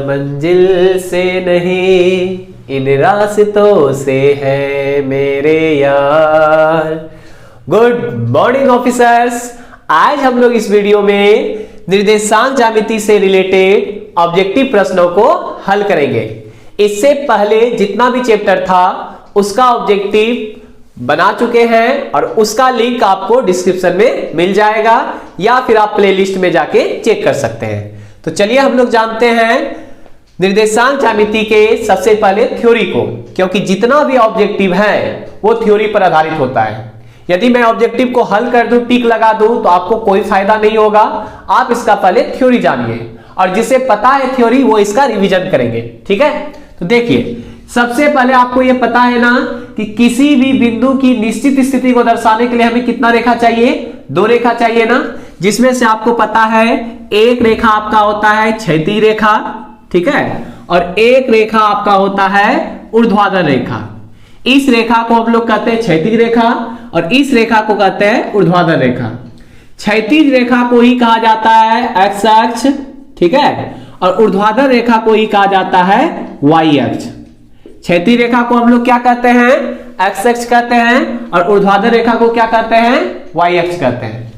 मंजिल से नहीं, इन रास्तों से है मेरे यार। गुड मॉर्निंग ऑफिसर्स, आज हम लोग इस वीडियो में निर्देशांक ज्यामिति से रिलेटेड ऑब्जेक्टिव प्रश्नों को हल करेंगे। इससे पहले जितना भी चैप्टर था उसका ऑब्जेक्टिव बना चुके हैं और उसका लिंक आपको डिस्क्रिप्शन में मिल जाएगा या फिर आप प्लेलिस्ट में जाके चेक कर सकते हैं। तो चलिए हम लोग जानते हैं निर्देशांक ज्यामिति के सबसे पहले थ्योरी को, क्योंकि जितना भी ऑब्जेक्टिव है वो थ्योरी पर आधारित होता है। यदि मैं ऑब्जेक्टिव को हल कर दूं, टिक लगा दूं, तो आपको कोई फायदा नहीं होगा। आप इसका पहले थ्योरी जानिए और जिसे पता है थ्योरी वो इसका रिवीजन करेंगे। ठीक है, तो देखिए सबसे पहले आपको यह पता है ना कि किसी भी बिंदु की निश्चित स्थिति को दर्शाने के लिए हमें कितना रेखा चाहिए? दो रेखा चाहिए ना, जिसमें से आपको पता है एक रेखा आपका होता है क्षैतिज रेखा, ठीक है, और एक रेखा आपका होता है ऊर्ध्वाधर रेखा। इस रेखा को हम लोग कहते हैं क्षैतिज रेखा और इस रेखा को कहते हैं ऊर्ध्वाधर रेखा। क्षैतिज रेखा को ही कहा जाता है एक्स अक्ष, ठीक है, और ऊर्ध्वाधर रेखा को ही कहा जाता है वाई अक्ष। क्षैतिज रेखा को हम लोग क्या कहते हैं? एक्स अक्ष कहते हैं और ऊर्ध्वाधर रेखा को क्या कहते हैं? वाई अक्ष कहते हैं।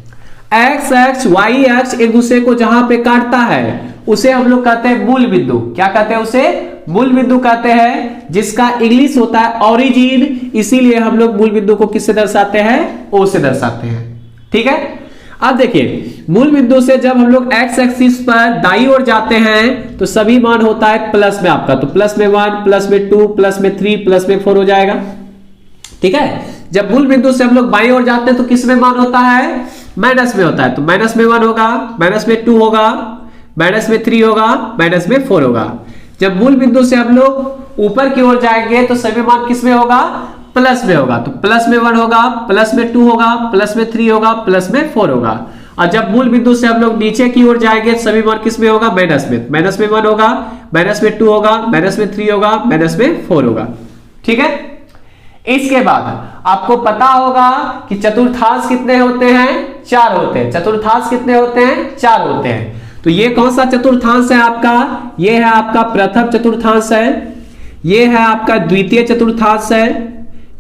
एक्स अक्ष वाई अक्ष एक दूसरे को जहां पे काटता है उसे हम लोग कहते हैं मूल बिंदु। क्या कहते हैं? उसे मूल बिंदु कहते हैं, जिसका इंग्लिश होता है ओरिजिन। इसीलिए हम लोग मूल बिंदु को किससे दर्शाते हैं? ओ से दर्शाते हैं। ठीक है, अब देखिए मूल बिंदु से जब हम लोग एक्स एक्सिस पर दाईं ओर जाते हैं तो सभी मान होता है प्लस में आपका, तो प्लस में 1, प्लस में 2, प्लस में 3, प्लस में 4 हो जाएगा। ठीक है, जब मूल बिंदु से हम लोग बाईं ओर जाते हैं तो किस में मान होता है? माइनस में होता है, तो माइनस में 1 होगा, माइनस में 2 होगा, माइनस में 3 होगा, माइनस में 4 होगा। जब मूल बिंदु से हम लोग ऊपर की ओर जाएंगे तो सभी मान किस में होगा? प्लस में होगा, तो प्लस में 1 होगा, प्लस में 2 होगा, प्लस में 3 होगा, प्लस में 4 होगा। और जब मूल बिंदु से हम लोग नीचे की ओर जाएंगे सभी मान किस में होगा? माइनस में, माइनस में 1 होगा, माइनस में 2 होगा, माइनस में 3 होगा, माइनस में 4 होगा। ठीक है, इसके बाद आपको पता होगा कि चतुर्थांश कितने होते हैं? 4 होते हैं। चतुर्थांश कितने होते हैं? 4 होते हैं। तो ये कौन सा चतुर्थांश है आपका? ये है आपका प्रथम चतुर्थांश है, ये है आपका द्वितीय चतुर्थांश है,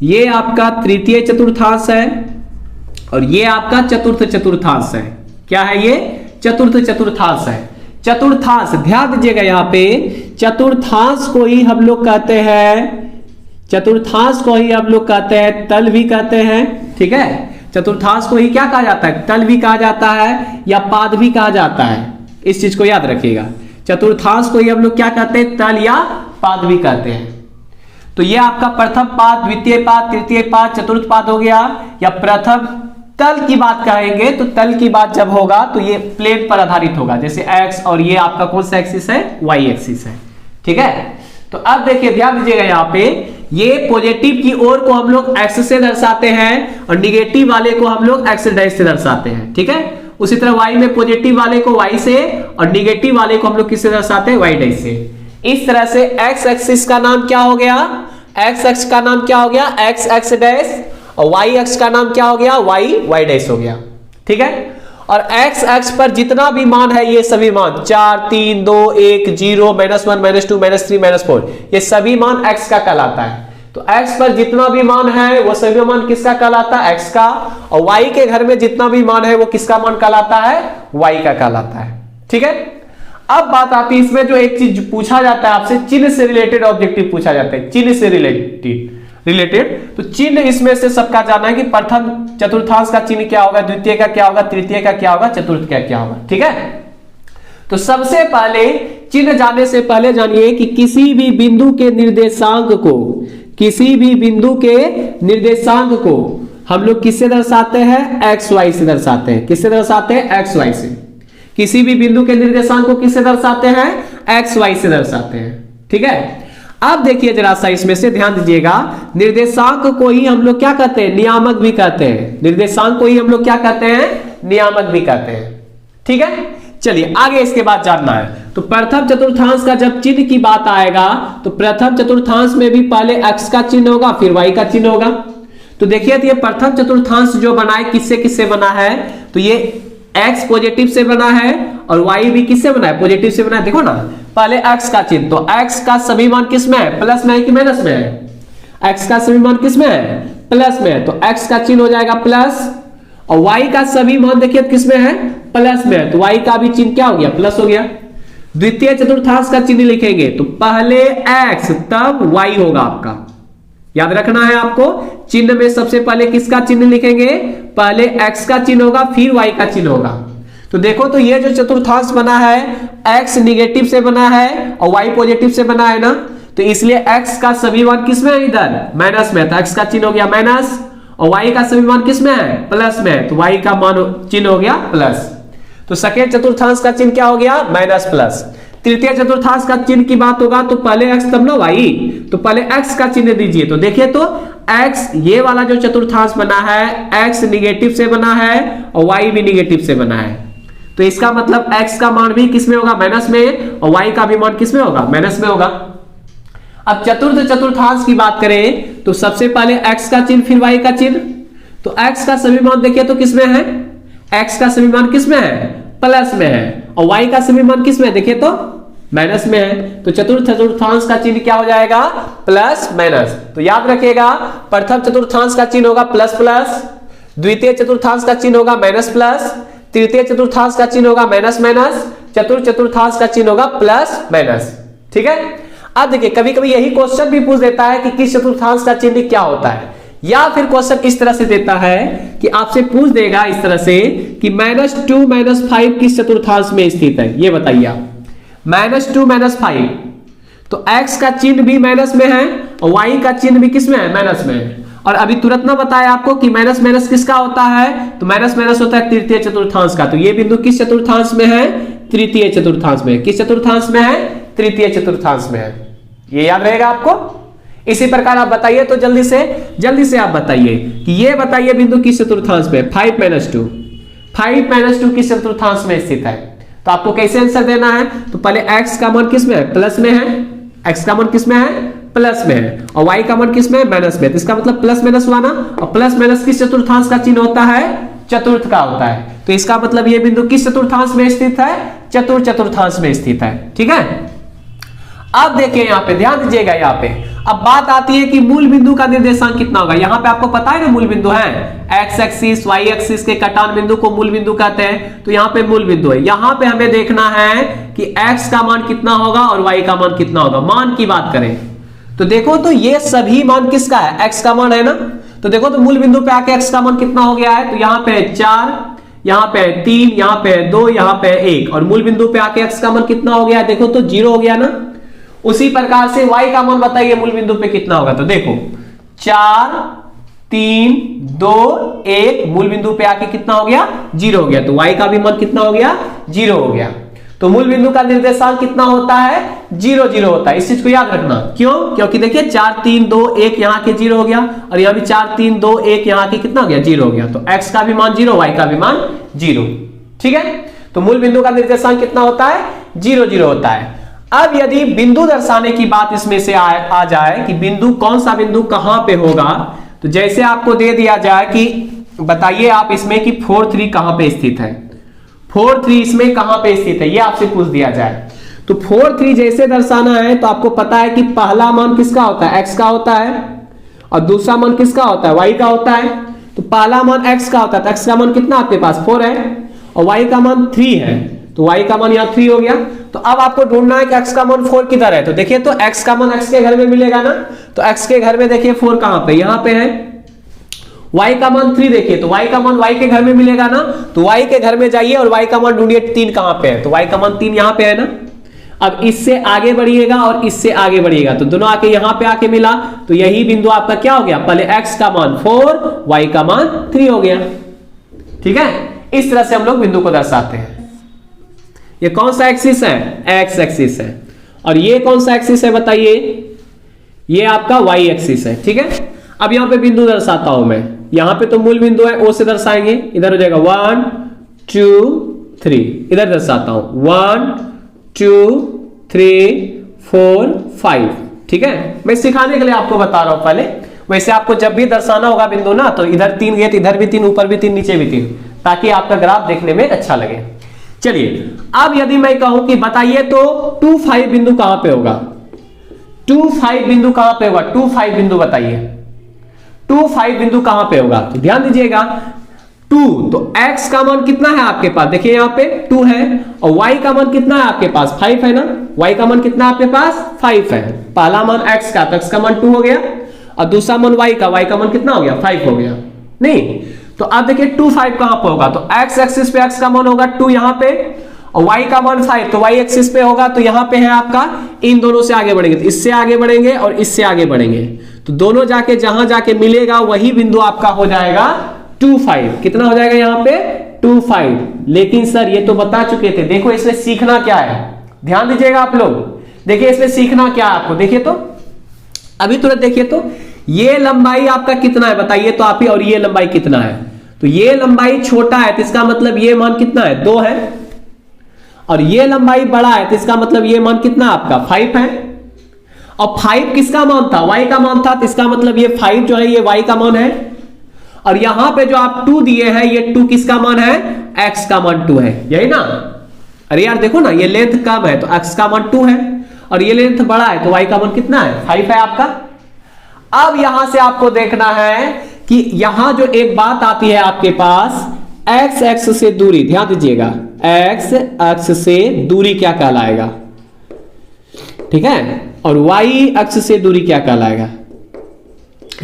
ये आपका तृतीय चतुर्थांश है और ये आपका चतुर्थ चतुर्थांश है। क्या है ये? चतुर्थ चतुर्थांश है। चतुर्थांश ध्यान दीजिएगा, यहाँ पे चतुर्थांश को ही हम लोग कहते हैं, चतुर्थांश को ही हम लोग कहते हैं तल भी कहते हैं। ठीक है, चतुर्थांश को ही क्या कहा जाता है? तल भी कहा जाता है या पाद भी कहा जाता है। इस चीज को याद रखिएगा, चतुर्थांश को ही हम लोग क्या कहते हैं? तल या पाद भी कहते हैं। तो ये आपका प्रथम पाद, द्वितीय पाद, तृतीय पाद, चतुर्थ पाद हो गया। या प्रथम तल की बात करेंगे तो तल की बात जब होगा तो ये प्लेन पर आधारित होगा, जैसे एक्स, और ये आपका कौन सा एक्सिस है? वाई एक्सिस है। ठीक है, तो अब देखिए ध्यान दीजिएगा, यहाँ पे ये पॉजिटिव की ओर को हम लोग एक्स से दर्शाते हैं और निगेटिव वाले को हम लोग एक्स डैश से दर्शाते हैं। ठीक है, उसी तरह वाई में पॉजिटिव वाले को वाई से और निगेटिव वाले को हम लोग किससे दर्शाते हैं? वाई डैश से। इस तरह से एक्स एक्सिस का नाम क्या हो गया? एक्स अक्ष का नाम क्या हो गया? एक्स एक्स डैश, और वाई अक्ष का नाम क्या हो गया? वाई वाई डैश हो गया। ठीक है, और एक्स अक्ष पर जितना भी मान है ये सभी मान 4, 3, 2, 1, 0, -1, -2, -3, -4, ये सभी मान एक्स का कहलाता है। तो एक्स पर जितना भी मान है वो सभी मान किसका कहलाता है? एक्स का। और वाई के घर में जितना भी मान है वो किसका मान कहलाता है? वाई का कहलाता है। ठीक है, अब बात आती है इसमें जो एक चीज पूछा जाता है आपसे, चिन्ह से रिलेटेड ऑब्जेक्टिव पूछा जाता है। चिन्ह से रिलेटेड तो चिन्ह इसमें से सबका जानना है कि प्रथम चतुर्थांश का चिन्ह क्या होगा, द्वितीय का क्या होगा, तृतीय का क्या होगा, चतुर्थ का क्या होगा। ठीक है, तो सबसे पहले चिन्ह जानने से पहले जानिए कि किसी भी बिंदु के निर्देशांक को, किसी भी बिंदु के निर्देशांक को हम लोग किससे दर्शाते हैं? एक्स वाई से दर्शाते हैं। किससे दर्शाते हैं? एक्स वाई से। किसी भी बिंदु के निर्देशांक को किससे दर्शाते हैं? एक्स वाई से दर्शाते हैं। ठीक है, अब देखिए जरा सा इसमें से ध्यान दीजिएगा, निर्देशांक को ही हम लोग क्या कहते हैं? नियामक भी कहते हैं। निर्देशांक को ही हम लोग क्या कहते हैं? नियामक भी कहते हैं। ठीक है, चलिए आगे इसके बाद जानना है। तो प्रथम चतुर्थांश का जब चिन्ह की बात आएगा तो प्रथम चतुर्थांश में भी पहले एक्स का चिन्ह होगा फिर वाई का चिन्ह होगा। तो देखिए तो ये प्रथम चतुर्थांश जो बना है किससे किससे बना है? तो ये x पॉजिटिव से बना है और y भी किससे बना है? पॉजिटिव से बना है। देखो ना, पहले x का चिन्ह, तो x का सभी मान किस में है, प्लस में है कि माइनस में है, x का सभी मान किस में है, प्लस में है, तो x का चिन्ह हो जाएगा प्लस, और y का सभी मान देखिए किस में है, प्लस में है, तो y का भी चिन्ह क्या हो गया, प्लस हो गया। द्वितीय चतुर्थांश का चिन्ह लिखेंगे तो पहले x तब y होगा आपका, याद रखना है आपको, चिन्ह में सबसे पहले किसका चिन्ह लिखेंगे, पहले x का चिन्ह होगा फिर y का चिन्ह होगा। तो देखो तो ये जो चतुर्थांश बना है x निगेटिव से बना है और y पॉजिटिव से बना है ना, तो इसलिए x का सभी मान किस में है, इधर माइनस में, तो x का चिन्ह हो गया माइनस, और y का सभी मान किस में है, प्लस में है, तो y का मान चिन्ह हो गया प्लस। तो सेकंड चतुर्थांश का चिन्ह क्या हो गया, माइनस प्लस। तृतीय चतुर्थांश का चिन्ह की बात होगा तो पहले x तब ना y, तो पहले x का चिन्ह दीजिए। तो देखिए तो x, ये वाला जो चतुर्थांश बना है x निगेटिव से बना है और y भी निगेटिव से बना है, तो इसका मतलब x का मान भी किस में होगा, माइनस में, और y का भी मान किस में होगा, माइनस में होगा। अब चतुर्थ चतुर्थांश की बात करें तो सबसे पहले x का चिन्ह फिर y का चिन्ह, तो x का सभी मान देखिए तो किस में है, x का सभी मान किस में है, प्लस में है, और y का सभी मान किस में है, देखिए तो माइनस में है, तो चतुर्थ चतुर्थांश का चिन्ह क्या हो जाएगा, प्लस माइनस। तो याद रखिएगा प्रथम चतुर्थांश का चिन्ह होगा प्लस प्लस, द्वितीय चतुर्थांश का चिन्ह होगा माइनस प्लस, तृतीय चतुर्थांश का चिन्ह होगा माइनस माइनस, चतुर्थ चतुर्थांश का चिन्ह होगा प्लस माइनस। ठीक है, अब देखिए कभी कभी यही क्वेश्चन भी पूछ देता है कि किस चतुर्थांश का चिन्ह क्या होता है, या फिर क्वेश्चन इस तरह से देता है कि आपसे पूछ देगा इस तरह से कि -2 -5 किस चतुर्थांश में स्थित है, ये बताइए आप। -2 -5, तो x का चिन्ह भी माइनस में है और y का चिन्ह भी किस में है, माइनस में है। और अभी तुरंत ना बताया आपको कि माइनस माइनस किसका होता है, तो माइनस माइनस होता है तृतीय चतुर्थांश का। तो ये बिंदु किस चतुर्थांश में है, तृतीय चतुर्थांश में। किस चतुर्थांश में है, तृतीय चतुर्थांश में है, ये याद रहेगा आपको। इसी प्रकार आप बताइए तो जल्दी से आप बताइए कि ये बताइए बिंदु किस चतुर्थांश में, 5 - 2 किस चतुर्थांश में स्थित है। तो आपको कैसे आंसर देना है, तो पहले x का मान किस में है, प्लस में है, x का मान किस में है, प्लस में है, और y का मान किस में है, माइनस में। तो इसका मतलब प्लस माइनस हुआ ना, और प्लस माइनस किस चतुर्थांश का चिन्ह होता है, चतुर्थ का होता है। तो इसका मतलब ये बिंदु किस चतुर्थांश में स्थित है, चतुर्थ चतुर्थांश में स्थित है। ठीक है, अब देखिए यहाँ पे ध्यान दीजिएगा, यहाँ पे अब बात आती है कि मूल बिंदु का निर्देशांक कितना होगा। यहाँ पे आपको पता है ना मूल बिंदु है, x एक्सिस y एक्सिस के कटान बिंदु को मूल बिंदु कहते हैं। तो यहाँ पे मूल बिंदु है, यहाँ पे हमें देखना है कि x का मान कितना होगा और y का मान कितना होगा। मान की बात करें तो देखो तो ये सभी मान किसका है, x का मान है ना। तो देखो तो मूल बिंदु पे आके x का मान कितना हो गया है, तो यहाँ पे 4, यहाँ पे 3, यहाँ पे 2, यहाँ पे 1, और मूल बिंदु पे आके x का मान कितना हो गया है, देखो तो 0 हो गया ना। उसी प्रकार से y का मान बताइए मूल बिंदु पे कितना होगा, तो देखो 4, 3, 2, 1, मूल बिंदु पे आके कितना हो गया, 0 हो गया। तो y का भी मान कितना हो गया, 0 हो गया। तो मूल बिंदु का निर्देशांक कितना होता है, 0 0 होता है। इस चीज को याद रखना, क्यों, क्योंकि देखिए 4, 3, 2, 1 यहाँ के 0 हो गया, और यहाँ भी 4, 3, 2, 1 यहाँ के कितना हो गया, 0 हो गया। तो x का भी मान 0, y का भी मान 0। ठीक है, तो मूल बिंदु का निर्देशांक कितना होता है, 0 0 होता है। अब यदि बिंदु दर्शाने की बात इसमें से आ जाए कि बिंदु कौन सा बिंदु कहां पे होगा, तो जैसे आपको दे दिया जाए कि बताइए आप इसमें कि 4 3 कहां पे स्थित है, 4 3 इसमें कहां पे स्थित है, ये आपसे पूछ दिया जाए। तो 4 3 जैसे दर्शाना है तो आपको पता है कि पहला मान किसका होता है, x का होता है, और दूसरा मान किसका होता है, y का होता है। तो पहला मान x का होता है, तो x का मान कितना आपके पास 4 है, और y का मान 3 है, तो y का मान यहाँ 3 हो गया। तो अब आपको ढूंढना है कि x का मान 4 किधर है। तो देखिए तो x का मान x के घर में मिलेगा ना, तो x के घर में देखिए 4 कहां पे, यहाँ पे है। y का मान 3 देखिए, तो y का मान y के घर में मिलेगा ना, तो y के घर में जाइए और y का मान ढूंढिए 3 कहां पे है, तो y का मान 3 यहाँ पे है ना। अब इससे आगे बढ़िएगा और इससे आगे बढ़िएगा, तो दोनों आके यहाँ पे आके मिला, तो यही बिंदु आपका क्या हो गया, पहले x का मान 4, y का मान 3 हो गया। ठीक है, इस तरह से हम लोग बिंदु को दर्शाते हैं। ये कौन सा एक्सिस है, x एक्सिस है, और ये कौन सा एक्सिस है बताइए, ये आपका y एक्सिस है। ठीक है, अब यहां पे बिंदु दर्शाता हूं मैं, यहां पे तो मूल बिंदु है, o से दर्शाएंगे, इधर हो जाएगा 1 2 3, इधर दर्शाता हूं 1 2 3 4 5। ठीक है, मैं सिखाने के लिए आपको बता रहा हूं पहले। वैसे आपको जब भी दर्शाना होगा बिंदु ना, तो इधर 3 गए, इधर भी 3, ऊपर भी 3, नीचे भी 3, ताकि आपका ग्राफ देखने में अच्छा लगे। चलिए अब यदि मैं कहूं कि बताइए तो 2 5 बिंदु कहां पे होगा, 2 5 बिंदु कहां पे होगा, 2 5 बिंदु बताइए, 2 5 बिंदु कहां पे होगा। तो ध्यान दीजिएगा 2, तो x का मान कितना है आपके पास, देखिए यहां पे 2 है, और y का मान कितना है आपके पास 5 है ना, y का मान कितना है आपके पास 5 है। पहला मान x का, तो x का मान 2 हो गया, और दूसरा मान y का मान कितना हो गया 5 हो गया। नहीं तो अब देखिए 2 5 कहां पे होगा, तो x एक्सिस पे x का मान होगा 2 यहां पे, और y का मान 5, तो y एक्सिस पे होगा, तो यहां पे है आपका, इन दोनों से आगे बढ़ेंगे, तो इससे आगे बढ़ेंगे और इससे आगे बढ़ेंगे, तो दोनों जाके जहां जाके मिलेगा वही बिंदु आपका हो जाएगा 2 5। कितना हो जाएगा यहां पे 2 5। लेकिन सर ये तो बता चुके थे, देखो इसमें सीखना क्या है, ध्यान दीजिएगा आप लोग, देखिए इसमें सीखना क्या है आपको, देखिए तो अभी तुरंत देखिए तो ये लंबाई आपका कितना है बताइए तो आप ही, और ये लंबाई कितना है, तो ये लंबाई छोटा है तो इसका मतलब ये मान कितना है 2 है, और ये लंबाई बड़ा है तो इसका मतलब ये मान कितना आपका 5 है, और 5 किसका मान था y का मान था, तो इसका मतलब ये 5 जो है ये y का मान है, और यहां पे जो आप 2 दिए हैं ये 2 किसका मान है x का मान 2 है, यही ना। अरे यार देखो ना ये लेंथ कम है तो x का मान 2 है, और ये लेंथ बड़ा है तो y का मान कितना है 5 है आपका। अब यहां से आपको देखना है कि यहां जो एक बात आती है आपके पास, x एक्स से दूरी, ध्यान दीजिएगा x अक्ष से दूरी क्या कहलाएगा, ठीक है, और y अक्ष से दूरी क्या कहलाएगा,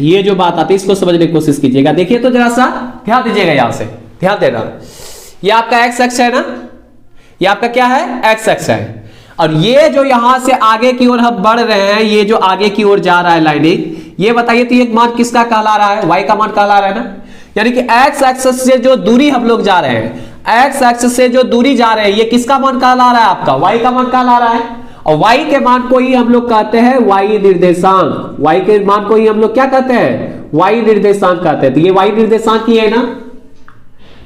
ये जो बात आती है इसको समझने की कोशिश कीजिएगा। देखिए तो जरा सा ध्यान दीजिएगा, यहां से ध्यान देना, ये आपका x अक्ष है ना, ये आपका क्या है x अक्ष है, और ये जो यहां से आगे की ओर हम बढ़ रहे हैं, ये जो आगे की ओर जा रहा है लाइनिंग, ये बताइए तो ये मान किसका कहला रहा है y का मान कहला रहा है ना, यानी कि x एक्सिस से जो दूरी हम लोग जा रहे हैं, x एक्सिस से जो दूरी जा रहे हैं ये किसका मान कहला रहा है आपका y का मान कहला रहा है, और y के मान को ही हम लोग कहते हैं y निर्देशांक, y के मान को ही हम लोग क्या कहते हैं y निर्देशांक कहते हैं, तो ये y निर्देशांक ही है ना।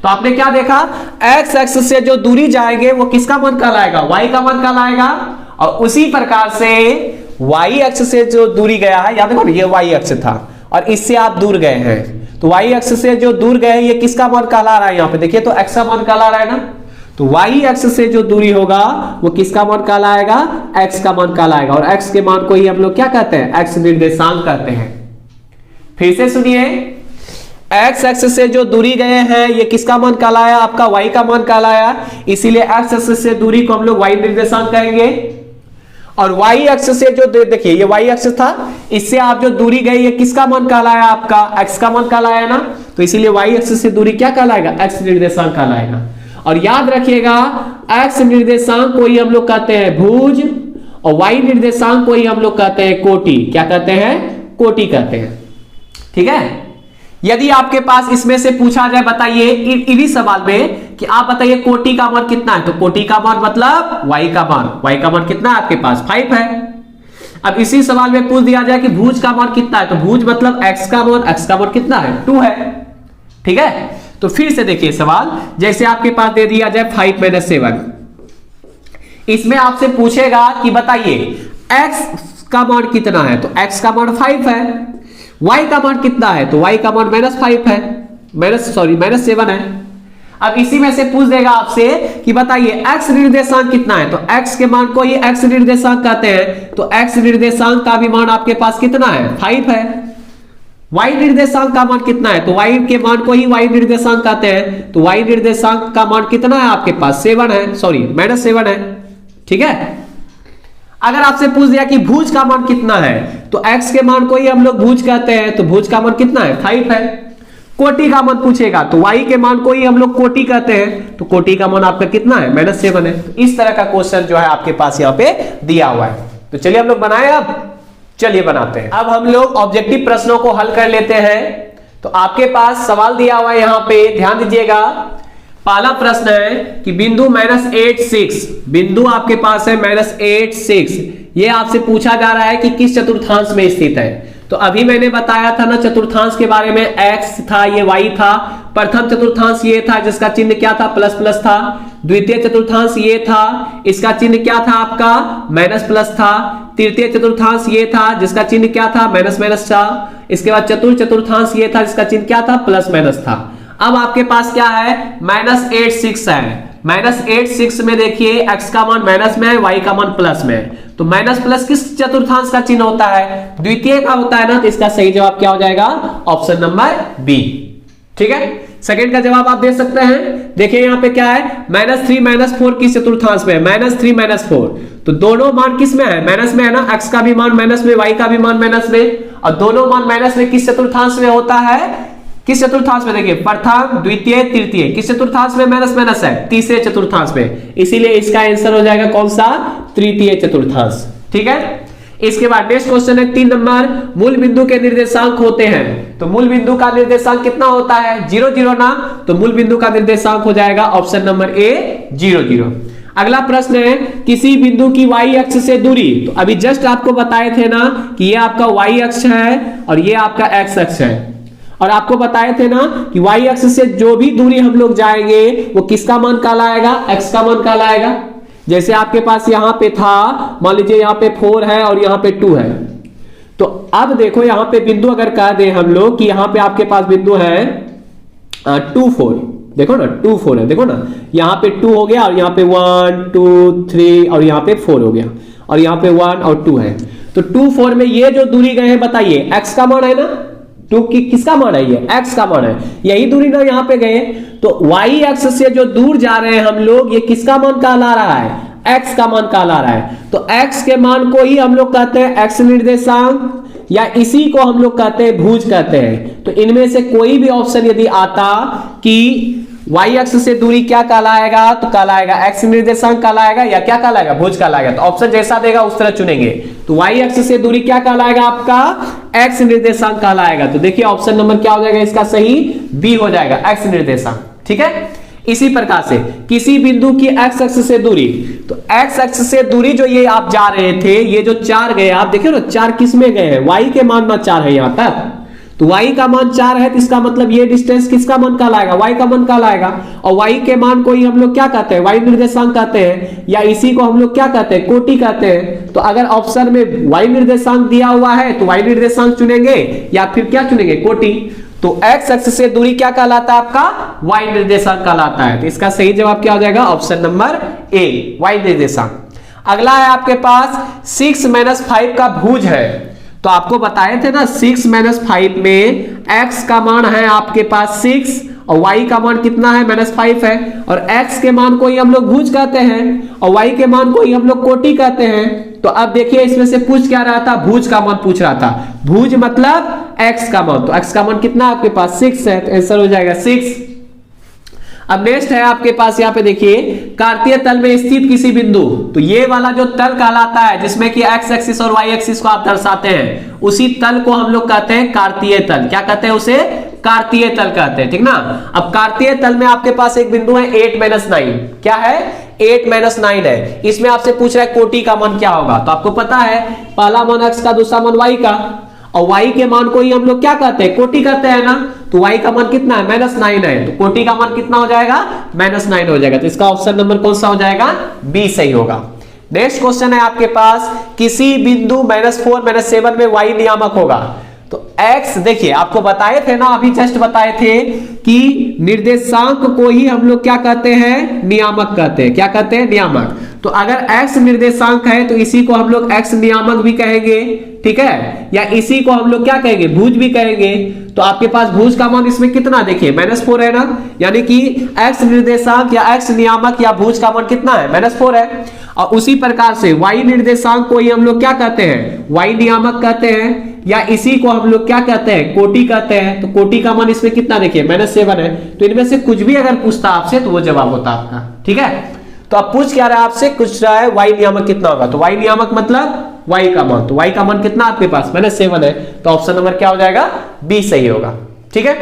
तो आपने क्या देखा, x एक्सिस से जो दूरी जाएंगे वो किसका मान कहलाएगा y का मान कहलाएगा, और उसी प्रकार से y अक्ष से जो दूरी गया है, याद देखो ये y अक्ष था और इससे आप दूर गए हैं, तो y अक्ष से जो दूर गए ये किसका मान कहला रहा है, यहाँ पे देखिए तो x का मान कहला रहा है ना, तो y अक्ष से जो दूरी होगा वो किसका मान कहलाएगा x का मान कहलाएगा, और x के मान को ही हम लोग क्या कहते हैं x निर्देशांक कहते हैं। फिर से सुनिए, x एक्सिस से जो दूरी गए हैं ये किसका मान कहलाया आपका y का मान कहलाया, इसीलिए x एक्सिस से दूरी को हम लोग y निर्देशांक कहेंगे, और y अक्ष से जो देखिए ये y अक्ष था, इससे आप जो दूरी गई ये किसका मान कहलाया आपका x का मान कहलाया ना, तो इसीलिए y अक्ष से दूरी क्या कहलाएगा x निर्देशांक कहलाएगा। और याद रखिएगा x निर्देशांक को ही हम लोग कहते हैं भुज, और y निर्देशांक को ही हम लोग कहते हैं कोटि, क्या कहते हैं कोटि कहते हैं, ठीक है। यदि आपके पास इसमें से पूछा जाए बताइए इन्हीं सवाल में कि आप बताइए कोटि का मान कितना है, तो कोटि का मान मतलब y का मान, y का मान कितना है आपके पास 5 है। अब इसी सवाल में पूछ दिया जाए कि भुज का मान कितना है, तो भुज मतलब x का मान कितना है 2 है, ठीक है। तो फिर से देखिए सवाल, जैसे आपके पास दे दिया जाए 5 - 7, इसमें आपसे पूछेगा कि बताइए x का मान कितना है, तो x का मान 5 है, y का मान कितना है, तो y का मान -5 है, -7 है। अब इसी में से पूछ देगा आपसे कि बताइए x निर्देशांक कितना है, तो x के मान को ही x निर्देशांक कहते हैं, तो x निर्देशांक का भी मान आपके पास कितना है 5 है। y निर्देशांक का मान कितना है, तो y के मान को ही y निर्देशांक कहते हैं, तो y निर्देशांक का मान कितना है आपके पास -7 है, ठीक है। अगर आपसे पूछ दिया कि भुज का मान कितना है, तो x के मान को ही हम लोग भुज कहते हैं, तो भुज का मान कितना है 5 है। कोटि का मान पूछेगा तो y के मान को ही हम लोग कोटि कहते हैं, तो कोटि का मान आपका कितना है -7 है। तो इस तरह का क्वेश्चन जो है आपके पास यहाँ पे दिया हुआ है। तो चलिए हम लोग बनाए, अब चलिए बनाते हैं। अब हम लोग ऑब्जेक्टिव प्रश्नों को हल कर लेते हैं। तो आपके पास सवाल दिया हुआ है यहाँ पे, ध्यान दीजिएगा। पहला प्रश्न है कि बिंदु -8 बिंदु आपके पास है -8 ये आपसे पूछा जा रहा है कि किस चतुर्थांश में स्थित है। तो अभी मैंने बताया था ना चतुर्थांश के बारे में, x था ये y था, प्रथम चतुर्थांश ये था जिसका चिन्ह क्या था प्लस था, द्वितीय चतुर्थांश ये था इसका चिन्ह क्या था आपका माइनस था, तृतीय चतुर्थांश ये था जिसका चिन्ह क्या था माइनस था, इसके बाद चतुर्थ चतुर्थांश ये था जिसका चिन्ह क्या था प्लस था। अब आपके पास क्या है -8 6 है, -8 6 में देखिए x का मान माइनस में है, y का मान प्लस में है, तो माइनस प्लस किस चतुर्थांश का चिन्ह होता है? द्वितीय का होता है ना, तो इसका सही जवाब क्या हो जाएगा? Option number B. ठीक है, सेकंड का जवाब आप दे सकते हैं। देखिए यहाँ पे क्या है, -3 -4 किस चतुर्थांश में है? -3 -4, तो दोनों मान किस में है? माइनस में है ना, x का भी मान माइनस में, y का भी मान माइनस में, और दोनों मान माइनस में किस चतुर्थांश में होता है? किस चतुर्थांश में? देखिए प्रथम, द्वितीय, तृतीय, किस चतुर्थांश में माइनस माइनस है? तीसरे चतुर्थांश में, इसीलिए इसका आंसर हो जाएगा कौन सा? तृतीय चतुर्थांश। ठीक है, इसके बाद नेक्स्ट क्वेश्चन है 3 नंबर, मूल बिंदु के निर्देशांक होते हैं, तो मूल बिंदु का निर्देशांक कितना होता है? 0 0 ना, तो मूल बिंदु का निर्देशांक हो जाएगा ऑप्शन नंबर ए 0 0। अगला प्रश्न है, किसी बिंदु की y अक्ष से दूरी, तो अभी जस्ट आपको बताए थे ना कि ये आपका y अक्ष है और ये आपका x अक्ष है, और आपको बताए थे ना कि y अक्ष से जो भी दूरी हम लोग जाएंगे वो किसका मान कहलाएगा? x का मान कहलाएगा। जैसे आपके पास यहां पे था, मान लीजिए यहाँ पे 4 है और यहाँ पे 2 है, तो अब देखो यहाँ पे बिंदु अगर कह दें हम लोग कि यहाँ पे आपके पास बिंदु है 2 4, देखो ना 2 4 है, देखो ना यहाँ पे 2 हो गया और यहाँ पे 1 2 3 और यहाँ पे 4 हो गया, और यहाँ पे 1 और 2 है, तो 2 4 में ये जो दूरी गए हैं बताइए, x का मान है ना, 2 की किसका मान है? ये x का मान है, यही दूरी ना यहाँ पे गए, तो y अक्ष से जो दूर जा रहे हैं हम लोग, ये किसका मान कहला रहा है? x का मान कहला रहा है, तो x के मान को ही हम लोग कहते हैं x निर्देशांक, या इसी को हम लोग कहते हैं भुज कहते हैं। तो इनमें से कोई भी ऑप्शन यदि आता कि y अक्ष से दूरी क्या कहलाएगा, तो कहलाएगा x निर्देशांक कहलाएगा, या क्या कहलाएगा? भुज कहलाएगा। तो ऑप्शन जैसा देगा उस तरह चुनेंगे, तो y अक्ष से दूरी क्या कहलाएगा? आपका x निर्देशांक कहलाएगा। तो देखिए ऑप्शन नंबर क्या हो जाएगा इसका सही? बी हो जाएगा, x निर्देशांक। ठीक है, इसी प्रकार से किसी बिंदु की x अक्ष से दूरी, तो x अक्ष से दूरी जो ये आप जा रहे थे, ये जो 4 गए, आप देखिए ना 4 किस में गए हैं? y के मान में 4 है यहाँ तक, तो y का मान 4 है, तो इसका मतलब ये डिस्टेंस किसका मान कहलाएगा? y का मान कहलाएगा, और y के मान को ही हम लोग क्या कहते हैं? y निर्देशांक कहते हैं, या इसी को हम लोग क्या कहते हैं? कोटि कहते हैं। तो अगर ऑप्शन में y निर्देशांक दिया हुआ है तो y निर्देशांक चुनेंगे, या फिर क्या चुनेंगे? कोटि। तो x अक्ष से दूरी क्या कहलाता है? आपका y निर्देशांक कहलाता है। तो इसका सही जवाब क्या हो जाएगा? ऑप्शन नंबर ए, y निर्देशांक। अगला है आपके पास 6 - 5 का भुज है, तो आपको बताए थे ना 6 - 5 में x का मान है आपके पास 6 और y का मान कितना है? -5 है, और x के मान को ही हम लोग भुज कहते हैं और y के मान को ही हम लोग कोटि कहते हैं। तो अब देखिए इसमें से पूछ क्या रहा था? भुज का मान पूछ रहा था, भुज मतलब x का मान, तो x का मान कितना आपके पास? 6 है, तो आंसर हो जाएगा 6। अब नेक्स्ट है आपके पास यहाँ पे देखिए, कार्तीय तल में स्थित किसी बिंदु, तो ये वाला जो तल कहलाता है जिसमें कि x एक्सिस और y एक्सिस को आप दर्शाते हैं, उसी तल को हम लोग कहते हैं कार्तीय तल। क्या कहते हैं उसे? कार्तीय तल कहते हैं। ठीक ना, अब कार्तीय तल में आपके पास एक बिंदु है 8 - 9, क्या है? 8 - 9 है। इसमें आपसे पूछ रहा है कोटि का मान क्या होगा, तो आपको पता है पहला मान x का, दूसरा मान y का, और y के मान को ही हम लोग क्या कहते हैं? कोटि कहते हैं ना, तो y का मान कितना है? -9 है, तो कोटि का मान कितना हो जाएगा? -9 हो जाएगा। तो इसका ऑप्शन नंबर कौन सा हो जाएगा? बी सही होगा। नेक्स्ट क्वेश्चन है आपके पास, किसी बिंदु -4 - 7 में y नियामक होगा, तो x देखिए आपको बताए थे ना, अभी जस्ट बताए थे कि निर्देशांक को ही हम लोग क्या कहते हैं? नियामक कहते हैं। क्या कहते हैं? नियामक। तो अगर x निर्देशांक है तो इसी को हम लोग x नियामक भी कहेंगे, ठीक है, या इसी को हम लोग क्या कहेंगे? भुज भी कहेंगे। तो आपके पास भुज का मान इसमें कितना देखिए -4 है ना, यानी कि x निर्देशांक या x नियामक या भुज का मान कितना है? -4 है। और उसी प्रकार से y निर्देशांक को ही हम लोग क्या कहते हैं? y नियामक कहते हैं, या इसी को हम लोग क्या कहते हैं? कोटि कहते हैं। तो कोटि का मान इसमें कितना देखिए -7 है। तो इनमें से कुछ भी अगर पूछता आपसे तो वो जवाब होता आपका। ठीक है, तो अब पूछ क्या रहा है आपसे? कुछ रहा है y नियामक कितना होगा, तो y नियामक मतलब y का मान, तो y का मान कितना आपके पास? -7 है। तो ऑप्शन नंबर क्या हो जाएगा? बी सही होगा। ठीक है।